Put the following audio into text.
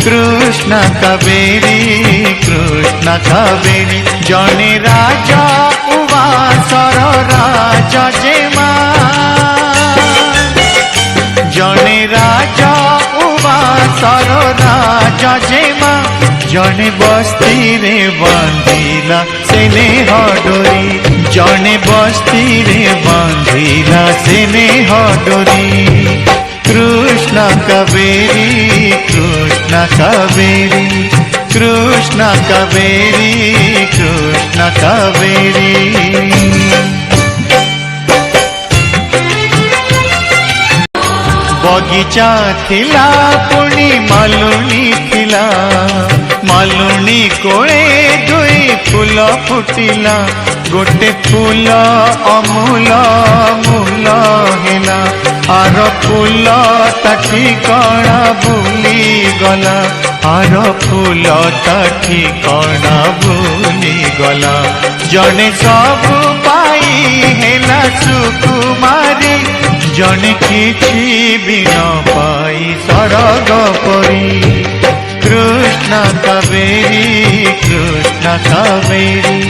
कृष्ण कावेरी कृष्ण कावेरी जने राजा उवासर राजा जेमा जने राजा उवासर राजा जेमा जने बस्ती रे बांधिला सेने हडोरी जने बस्ती रे बांधिला सेने हडोरी कृष्ण कावेरी कृष्ण कावेरी कृष्ण कावेरी कृष्ण कावेरी बगीचा थिला पुणी मालुनी थिला मालुनी कोळे दुई फूल फुटिला गोटे फूल अमूल मूल हेला आर फूल ता ठिकाना भूली गला आर फूल ता ठिकाना भूली गला जने सब पाई हेला सुकुमारी जने किछि भी न पाई सरग परी कृष्ण कावेरी कृष्ण कावेरी